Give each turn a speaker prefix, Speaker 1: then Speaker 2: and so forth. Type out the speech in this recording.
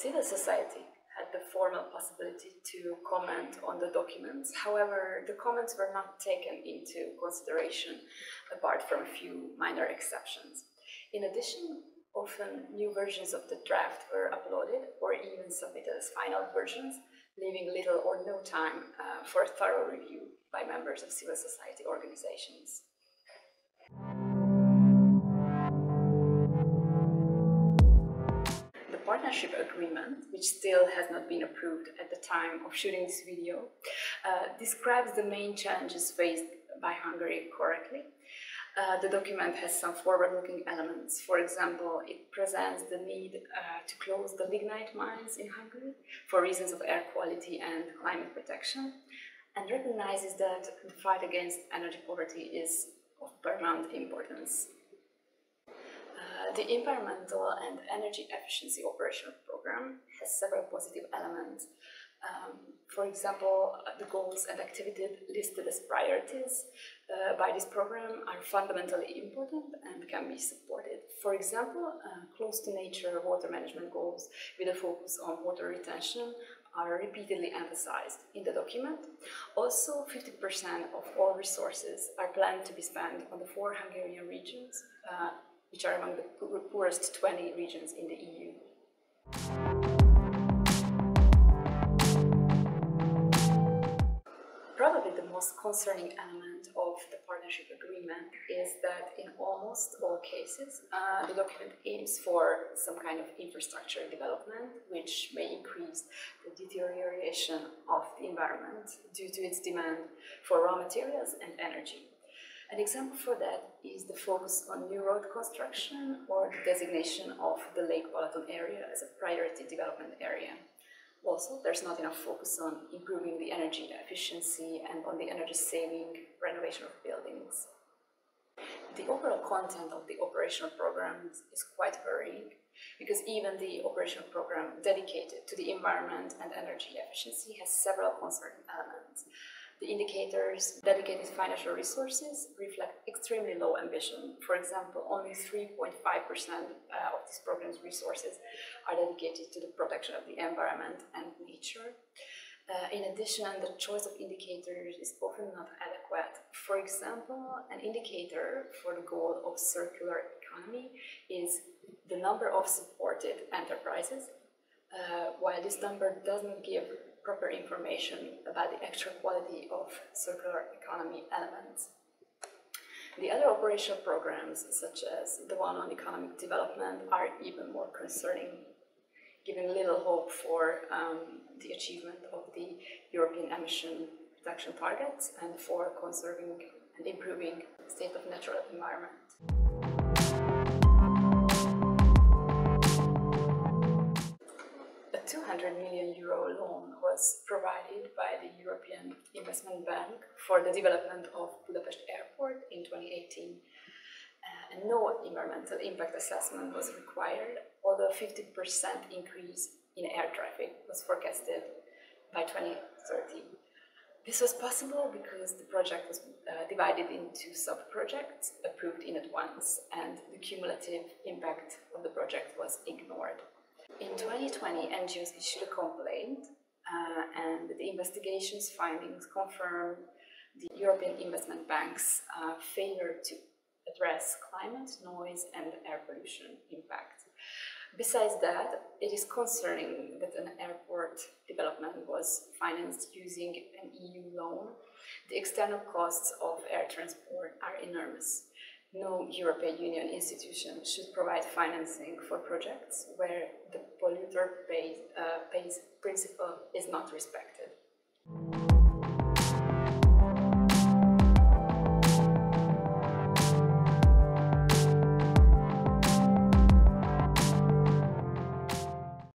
Speaker 1: Civil society had the formal possibility to comment on the documents. However, the comments were not taken into consideration apart from a few minor exceptions. In addition, often new versions of the draft were uploaded or even submitted as final versions, leaving little or no time for a thorough review by members of civil society organizations. The partnership agreement, which still has not been approved at the time of shooting this video, describes the main challenges faced by Hungary correctly. The document has some forward-looking elements. For example, it presents the need to close the lignite mines in Hungary for reasons of air quality and climate protection, and recognizes that the fight against energy poverty is of paramount importance. The Environmental and Energy Efficiency Operational Program has several positive elements. For example, the goals and activities listed as priorities by this program are fundamentally important and can be supported. For example, close to nature water management goals with a focus on water retention are repeatedly emphasized in the document. Also, 50% of all resources are planned to be spent on the 4 Hungarian regions, which are among the poorest 20 regions in the EU. Probably the most concerning element of the partnership agreement is that in almost all cases, the document aims for some kind of infrastructure development, which may increase the deterioration of the environment due to its demand for raw materials and energy. An example for that is the focus on new road construction or the designation of the Lake Balaton area as a priority development area. Also, there's not enough focus on improving the energy efficiency and on the energy-saving renovation of buildings. The overall content of the operational programs is quite varying, because even the operational program dedicated to the environment and energy efficiency has several concerning elements. The indicators dedicated financial resources reflect extremely low ambition. For example, only 3.5% of this program's resources are dedicated to the protection of the environment and nature. In addition, the choice of indicators is often not adequate. For example, an indicator for the goal of circular economy is the number of supported enterprises, while this number doesn't give proper information about the actual quality of circular economy elements. The other operational programs, such as the one on economic development, are even more concerning, giving little hope for the achievement of the European emission reduction targets and for conserving and improving the state of natural environment. A €200 million loan was provided by the European Investment Bank for the development of Budapest Airport in 2018. And no environmental impact assessment was required, although a 50% increase in air traffic was forecasted by 2030. This was possible because the project was divided into sub-projects approved in advance, and the cumulative impact of the project was ignored. In 2020, NGOs issued a complaint, and the investigation's findings confirmed the European Investment Bank's failure to address climate, noise, and air pollution impact. Besides that, it is concerning that an airport development was financed using an EU loan. The external costs of air transport are enormous. No European Union institution should provide financing for projects where the polluter pays principle is not respected.